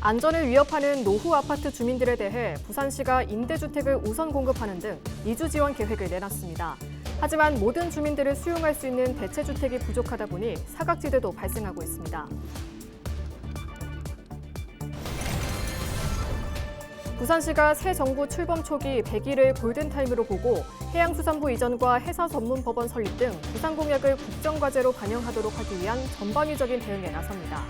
안전을 위협하는 노후 아파트 주민들에 대해 부산시가 임대주택을 우선 공급하는 등 이주 지원 계획을 내놨습니다. 하지만 모든 주민들을 수용할 수 있는 대체주택이 부족하다 보니 사각지대도 발생하고 있습니다. 부산시가 새 정부 출범 초기 100일을 골든타임으로 보고 해양수산부 이전과 해사전문법원 설립 등 부산 공약을 국정과제로 반영하도록 하기 위한 전방위적인 대응에 나섭니다.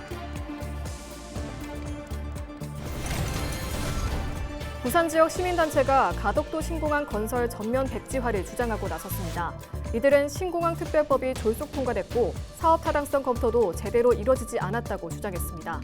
부산 지역 시민단체가 가덕도 신공항 건설 전면 백지화를 주장하고 나섰습니다. 이들은 신공항 특별법이 졸속 통과됐고 사업 타당성 검토도 제대로 이뤄지지 않았다고 주장했습니다.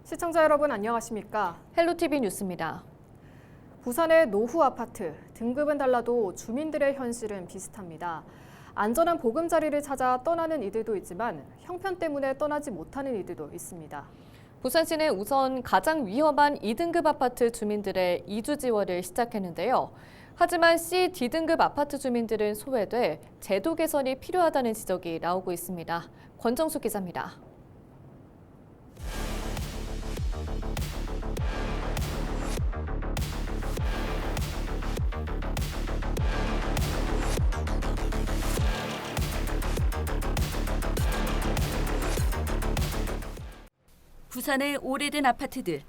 시청자 여러분 안녕하십니까? 헬로티비 뉴스입니다. 부산의 노후 아파트, 등급은 달라도 주민들의 현실은 비슷합니다. 안전한 보금자리를 찾아 떠나는 이들도 있지만 형편 때문에 떠나지 못하는 이들도 있습니다. 부산시는 우선 가장 위험한 2등급 아파트 주민들의 이주 지원을 시작했는데요. 하지만 C, D등급 아파트 주민들은 소외돼 제도 개선이 필요하다는 지적이 나오고 있습니다. 권정수 기자입니다. 부산의 오래된 아파트들,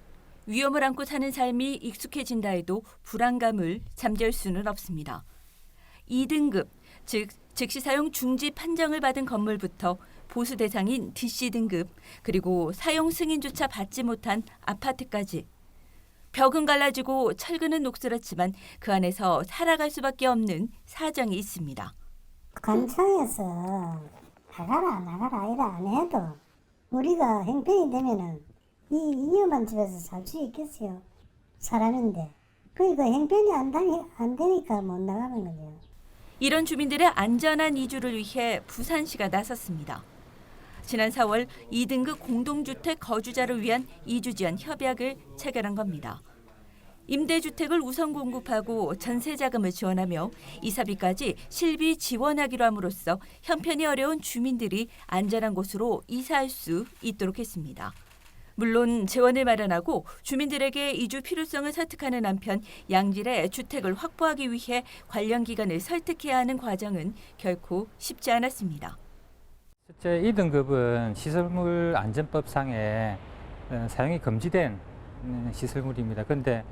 위험을 안고 사는 삶이 익숙해진다 해도 불안감을 잠재울 수는 없습니다. 2등급, 즉 즉시 사용 중지 판정을 받은 건물부터 보수 대상인 DC등급, 그리고 사용 승인조차 받지 못한 아파트까지. 벽은 갈라지고 철근은 녹슬었지만 그 안에서 살아갈 수밖에 없는 사정이 있습니다. 관청에서 나가라 이래 안 해도 우리가 형편이 되면은 이 위험한 집에서 살 수 있겠어요. 사람인데. 그러니까 형편이 안 되니까 못 나가는 거죠. 이런 주민들의 안전한 이주를 위해 부산시가 나섰습니다. 지난 4월 2등급 공동주택 거주자를 위한 이주 지원 협약을 체결한 겁니다. 임대주택을 우선 공급하고 전세자금을 지원하며 이사비까지 실비 지원하기로 함으로써 형편이 어려운 주민들이 안전한 곳으로 이사할 수 있도록 했습니다. 물론 재원을 마련하고 주민들에게 이주 필요성을 설득하는 한편 양질의 주택을 확보하기 위해 관련 기관을 설득해야 하는 과정은 결코 쉽지 않았습니다. 실제 2등급은 시설물 안전법상에 사용이 금지된 시설물입니다. 그런데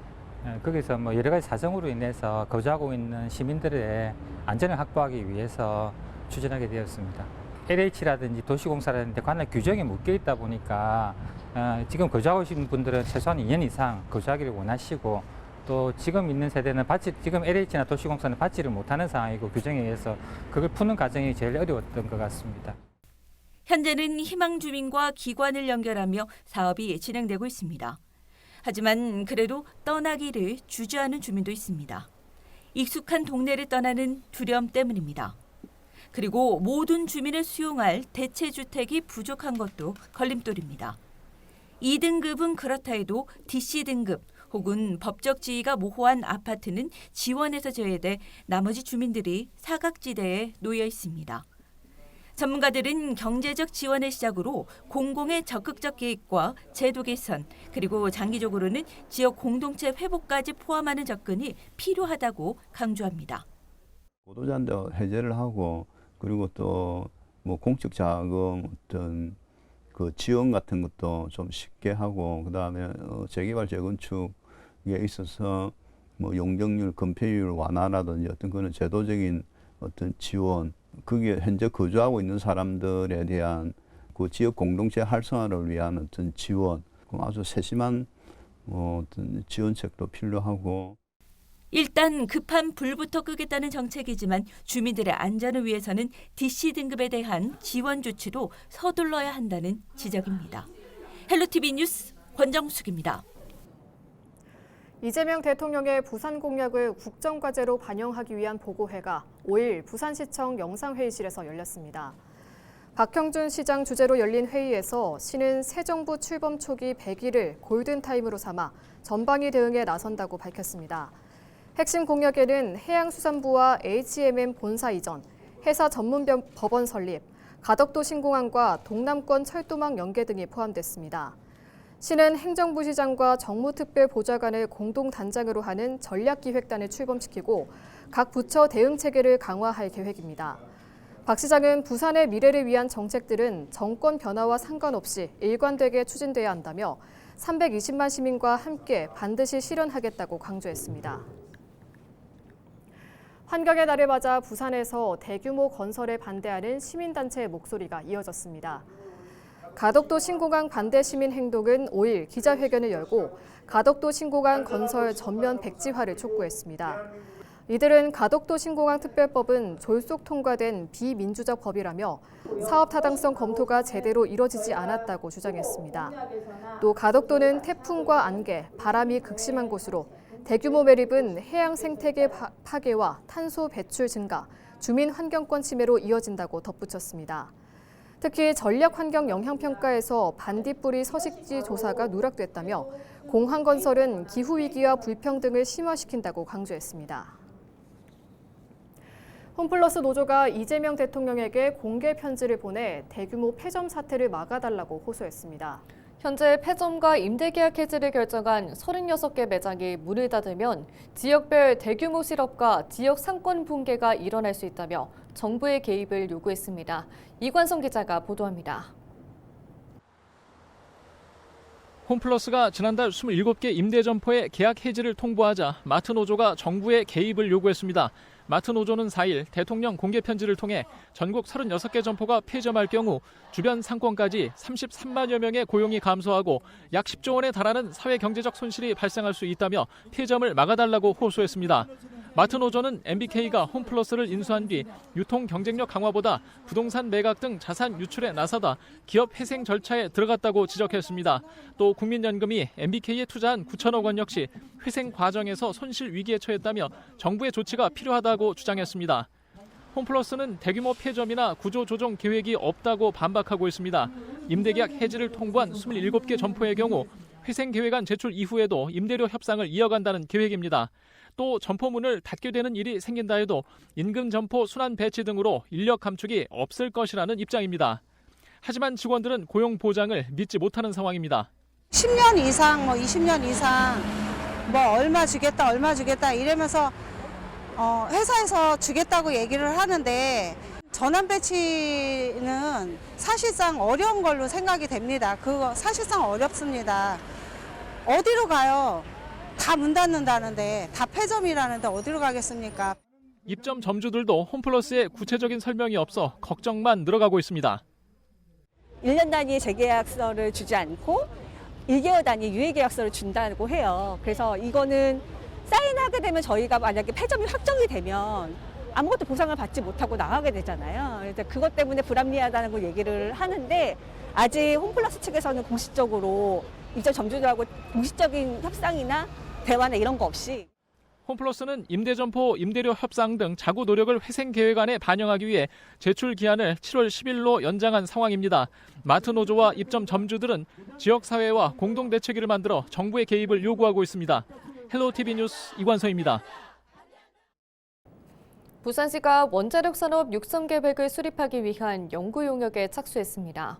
거기서 여러 가지 사정으로 인해서 거주하고 있는 시민들의 안전을 확보하기 위해서 추진하게 되었습니다. LH라든지 도시공사라든지 관련 규정이 묶여 있다 보니까 지금 거주하고 계신 분들은 최소한 2년 이상 거주하기를 원하시고 또 지금 있는 세대는 지금 LH나 도시공사는 받지를 못하는 상황이고 규정에 의해서 그걸 푸는 과정이 제일 어려웠던 것 같습니다. 현재는 희망 주민과 기관을 연결하며 사업이 진행되고 있습니다. 하지만 그래도 떠나기를 주저하는 주민도 있습니다. 익숙한 동네를 떠나는 두려움 때문입니다. 그리고 모든 주민을 수용할 대체주택이 부족한 것도 걸림돌입니다. 2등급은 그렇다 해도 DC등급 혹은 법적 지위가 모호한 아파트는 지원에서 제외돼 나머지 주민들이 사각지대에 놓여 있습니다. 전문가들은 경제적 지원을 시작으로 공공의 적극적 개입과 제도 개선, 그리고 장기적으로는 지역 공동체 회복까지 포함하는 접근이 필요하다고 강조합니다. 보도자인데 해제를 하고 그리고 또 공적 자금 어떤 그 지원 같은 것도 좀 쉽게 하고 그다음에 재개발 재건축에 있어서 용적률, 건폐율 완화라든지 어떤 그런 제도적인 어떤 지원, 그게 현재 거주하고 있는 사람들에 대한 그 지역 공동체 활성화를 위한 어떤 지원, 아주 세심한 어떤 지원책도 필요하고. 일단 급한 불부터 끄겠다는 정책이지만 주민들의 안전을 위해서는 DC등급에 대한 지원 조치도 서둘러야 한다는 지적입니다. 헬로티비 뉴스 권정숙입니다. 이재명 대통령의 부산 공약을 국정과제로 반영하기 위한 보고회가 5일 부산시청 영상회의실에서 열렸습니다. 박형준 시장 주재로 열린 회의에서 시는 새 정부 출범 초기 100일을 골든타임으로 삼아 전방위 대응에 나선다고 밝혔습니다. 핵심 공약에는 해양수산부와 HMM 본사 이전, 해사 전문 법원 설립, 가덕도 신공항과 동남권 철도망 연계 등이 포함됐습니다. 시는 행정부시장과 정무특별보좌관을 공동단장으로 하는 전략기획단을 출범시키고 각 부처 대응 체계를 강화할 계획입니다. 박 시장은 부산의 미래를 위한 정책들은 정권 변화와 상관없이 일관되게 추진돼야 한다며 320만 시민과 함께 반드시 실현하겠다고 강조했습니다. 환경의 날을 맞아 부산에서 대규모 건설에 반대하는 시민단체의 목소리가 이어졌습니다. 가덕도 신공항 반대 시민 행동은 5일 기자회견을 열고 가덕도 신공항 건설 전면 백지화를 촉구했습니다. 이들은 가덕도 신공항 특별법은 졸속 통과된 비민주적 법이라며 사업 타당성 검토가 제대로 이뤄지지 않았다고 주장했습니다. 또 가덕도는 태풍과 안개, 바람이 극심한 곳으로 대규모 매립은 해양 생태계 파괴와 탄소 배출 증가, 주민 환경권 침해로 이어진다고 덧붙였습니다. 특히 전략환경 영향평가에서 반딧불이 서식지 조사가 누락됐다며 공항건설은 기후위기와 불평등을 심화시킨다고 강조했습니다. 홈플러스 노조가 이재명 대통령에게 공개 편지를 보내 대규모 폐점 사태를 막아달라고 호소했습니다. 현재 폐점과 임대계약 해지를 결정한 36개 매장이 문을 닫으면 지역별 대규모 실업과 지역 상권 붕괴가 일어날 수 있다며 정부의 개입을 요구했습니다. 이관성 기자가 보도합니다. 홈플러스가 지난달 27개 임대점포의 계약 해지를 통보하자 마트노조가 정부의 개입을 요구했습니다. 마트노조는 4일 대통령 공개 편지를 통해 전국 36개 점포가 폐점할 경우 주변 상권까지 33만여 명의 고용이 감소하고 약 10조 원에 달하는 사회경제적 손실이 발생할 수 있다며 폐점을 막아달라고 호소했습니다. 마트노조는 MBK가 홈플러스를 인수한 뒤 유통 경쟁력 강화보다 부동산 매각 등 자산 유출에 나서다 기업 회생 절차에 들어갔다고 지적했습니다. 또 국민연금이 MBK에 투자한 9천억 원 역시 회생 과정에서 손실 위기에 처했다며 정부의 조치가 필요하다고 주장했습니다. 홈플러스는 대규모 폐점이나 구조조정 계획이 없다고 반박하고 있습니다. 임대계약 해지를 통보한 27개 점포의 경우 회생 계획안 제출 이후에도 임대료 협상을 이어간다는 계획입니다. 또 점포문을 닫게 되는 일이 생긴다 해도 인근 점포 순환 배치 등으로 인력 감축이 없을 것이라는 입장입니다. 하지만 직원들은 고용 보장을 믿지 못하는 상황입니다. 10년 이상, 20년 이상 얼마 주겠다 이러면서 회사에서 주겠다고 얘기를 하는데 전환 배치는 사실상 어려운 걸로 생각이 됩니다. 그거 사실상 어렵습니다. 어디로 가요? 다 문 닫는다는데, 다 폐점이라는데 어디로 가겠습니까? 입점 점주들도 홈플러스의 구체적인 설명이 없어 걱정만 늘어가고 있습니다. 1년 단위의 재계약서를 주지 않고 1개월 단위 유예계약서를 준다고 해요. 그래서 이거는 사인하게 되면 저희가 만약에 폐점이 확정이 되면 아무것도 보상을 받지 못하고 나가게 되잖아요. 그래서 그것 때문에 불합리하다는 걸 얘기를 하는데 아직 홈플러스 측에서는 공식적으로 입점 점주들하고 공식적인 협상이나 대화나 이런 거 없이 홈플러스는 임대점포 임대료 협상 등 자구 노력을 회생 계획안에 반영하기 위해 제출 기한을 7월 10일로 연장한 상황입니다. 마트노조와 입점 점주들은 지역사회와 공동대책위를 만들어 정부의 개입을 요구하고 있습니다. 헬로티비 뉴스 이관서입니다. 부산시가 원자력 산업 육성 계획을 수립하기 위한 연구 용역에 착수했습니다.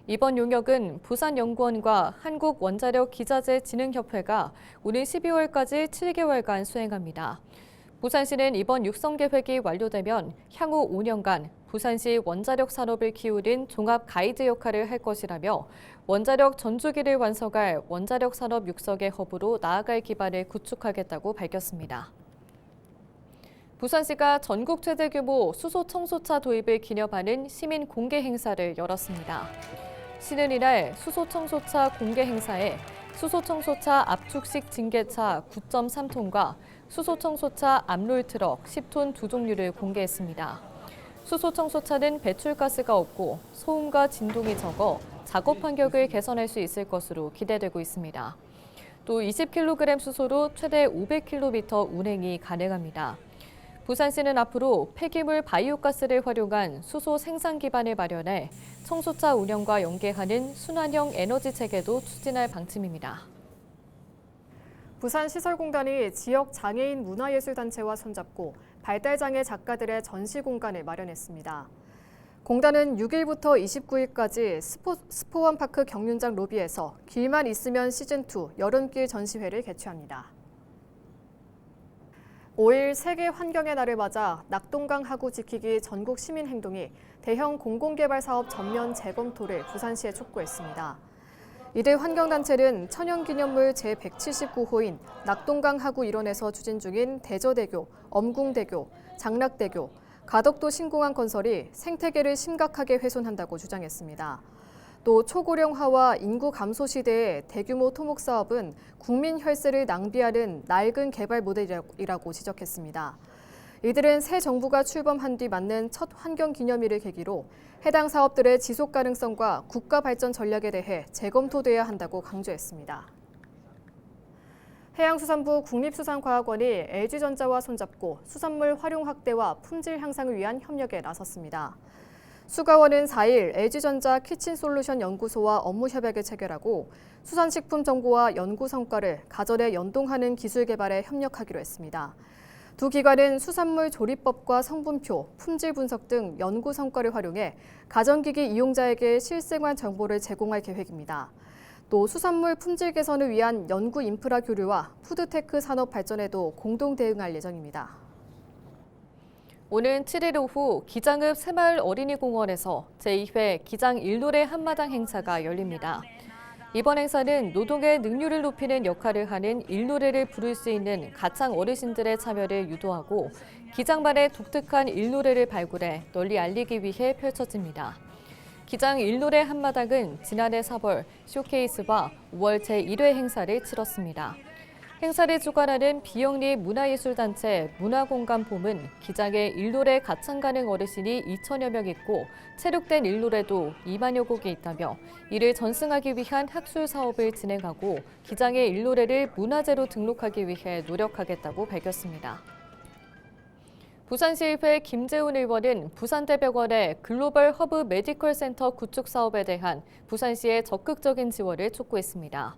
이번 용역은 부산연구원과 한국원자력기자재진흥협회가 오는 12월까지 7개월간 수행합니다. 부산시는 이번 육성 계획이 완료되면 향후 5년간 부산시 원자력 산업을 키우는 종합 가이드 역할을 할 것이라며 원자력 전주기를 완성할 원자력 산업 육성의 허브로 나아갈 기반을 구축하겠다고 밝혔습니다. 부산시가 전국 최대 규모 수소 청소차 도입을 기념하는 시민 공개 행사를 열었습니다. 시는 이날 수소 청소차 공개 행사에 수소 청소차 압축식 징계차 9.3톤과 수소 청소차 압롤 트럭 10톤 두 종류를 공개했습니다. 수소 청소차는 배출가스가 없고 소음과 진동이 적어 작업 환경을 개선할 수 있을 것으로 기대되고 있습니다. 또 20kg 수소로 최대 500km 운행이 가능합니다. 부산시는 앞으로 폐기물 바이오가스를 활용한 수소 생산 기반을 마련해 청소차 운영과 연계하는 순환형 에너지 체계도 추진할 방침입니다. 부산시설공단이 지역 장애인 문화예술단체와 손잡고 발달장애 작가들의 전시 공간을 마련했습니다. 공단은 6일부터 29일까지 스포원파크 경륜장 로비에서 길만 있으면 시즌2 여름길 전시회를 개최합니다. 5일 세계 환경의 날을 맞아 낙동강 하구 지키기 전국 시민행동이 대형 공공개발 사업 전면 재검토를 부산시에 촉구했습니다. 이들 환경단체는 천연기념물 제179호인 낙동강 하구 일원에서 추진 중인 대저대교, 엄궁대교, 장락대교, 가덕도 신공항 건설이 생태계를 심각하게 훼손한다고 주장했습니다. 또 초고령화와 인구 감소 시대의 대규모 토목 사업은 국민 혈세를 낭비하는 낡은 개발 모델이라고 지적했습니다. 이들은 새 정부가 출범한 뒤 맞는 첫 환경기념일을 계기로 해당 사업들의 지속 가능성과 국가 발전 전략에 대해 재검토돼야 한다고 강조했습니다. 해양수산부 국립수산과학원이 LG전자와 손잡고 수산물 활용 확대와 품질 향상을 위한 협력에 나섰습니다. 수가원은 4일 LG전자 키친솔루션 연구소와 업무 협약을 체결하고 수산식품 정보와 연구 성과를 가전에 연동하는 기술 개발에 협력하기로 했습니다. 두 기관은 수산물 조리법과 성분표, 품질 분석 등 연구 성과를 활용해 가전기기 이용자에게 실생활 정보를 제공할 계획입니다. 또 수산물 품질 개선을 위한 연구 인프라 교류와 푸드테크 산업 발전에도 공동 대응할 예정입니다. 오는 7일 오후 기장읍 새마을 어린이공원에서 제2회 기장 일노래 한마당 행사가 열립니다. 이번 행사는 노동의 능률을 높이는 역할을 하는 일노래를 부를 수 있는 가창 어르신들의 참여를 유도하고 기장만의 독특한 일노래를 발굴해 널리 알리기 위해 펼쳐집니다. 기장 일노래 한마당은 지난해 4월 쇼케이스와 5월 제1회 행사를 치렀습니다. 행사를 주관하는 비영리 문화예술단체 문화공간봄은 기장에 일노래 가창 가능 어르신이 2천여 명 있고 체육된 일노래도 2만여 곡이 있다며 이를 전승하기 위한 학술 사업을 진행하고 기장의 일노래를 문화재로 등록하기 위해 노력하겠다고 밝혔습니다. 부산시의회 김재훈 의원은 부산대병원의 글로벌 허브 메디컬 센터 구축 사업에 대한 부산시의 적극적인 지원을 촉구했습니다.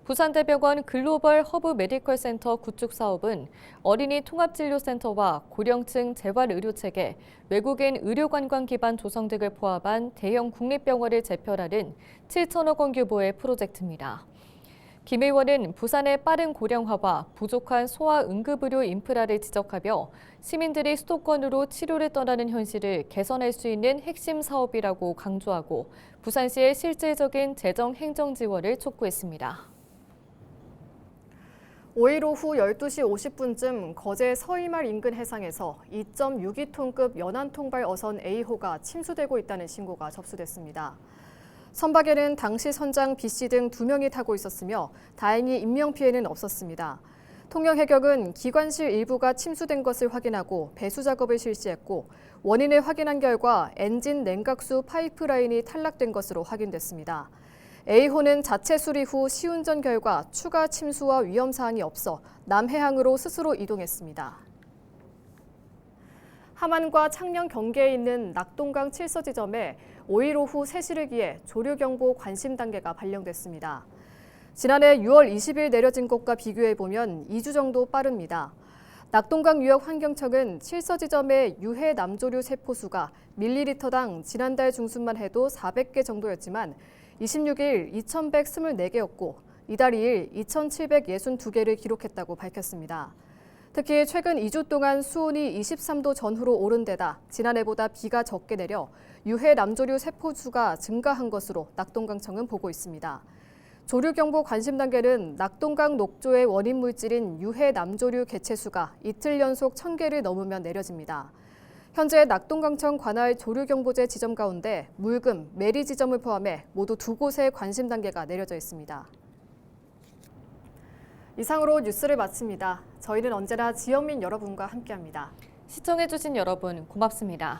부산대병원 글로벌 허브 메디컬 센터 구축 사업은 어린이 통합진료센터와 고령층 재활의료체계, 외국인 의료관광 기반 조성 등을 포함한 대형 국립병원을 재편하는 7천억 원 규모의 프로젝트입니다. 김 의원은 부산의 빠른 고령화와 부족한 소아응급의료 인프라를 지적하며 시민들이 수도권으로 치료를 떠나는 현실을 개선할 수 있는 핵심 사업이라고 강조하고 부산시의 실질적인 재정 행정 지원을 촉구했습니다. 5일 오후 12시 50분쯤 거제 서이말 인근 해상에서 2.62톤급 연안통발 어선 A호가 침수되고 있다는 신고가 접수됐습니다. 선박에는 당시 선장 B씨 등 2명이 타고 있었으며 다행히 인명피해는 없었습니다. 통영해경은 기관실 일부가 침수된 것을 확인하고 배수 작업을 실시했고 원인을 확인한 결과 엔진 냉각수 파이프라인이 탈락된 것으로 확인됐습니다. A호는 자체 수리 후 시운전 결과 추가 침수와 위험 사항이 없어 남해항으로 스스로 이동했습니다. 함안과 창녕 경계에 있는 낙동강 칠서지점에 5일 오후 3시를 기해 조류경보 관심 단계가 발령됐습니다. 지난해 6월 20일 내려진 것과 비교해보면 2주 정도 빠릅니다. 낙동강 유역환경청은 칠서지점의 유해 남조류 세포수가 밀리리터당 지난달 중순만 해도 400개 정도였지만 26일 2,124개였고 이달 2일 2,762개를 기록했다고 밝혔습니다. 특히 최근 2주 동안 수온이 23도 전후로 오른 데다 지난해보다 비가 적게 내려 유해 남조류 세포수가 증가한 것으로 낙동강청은 보고 있습니다. 조류경보 관심 단계는 낙동강 녹조의 원인 물질인 유해 남조류 개체수가 이틀 연속 1,000개를 넘으면 내려집니다. 현재 낙동강청 관할 조류경보제 지점 가운데 물금, 메리 지점을 포함해 모두 2곳에 관심 단계가 내려져 있습니다. 이상으로 뉴스를 마칩니다. 저희는 언제나 지역민 여러분과 함께합니다. 시청해주신 여러분 고맙습니다.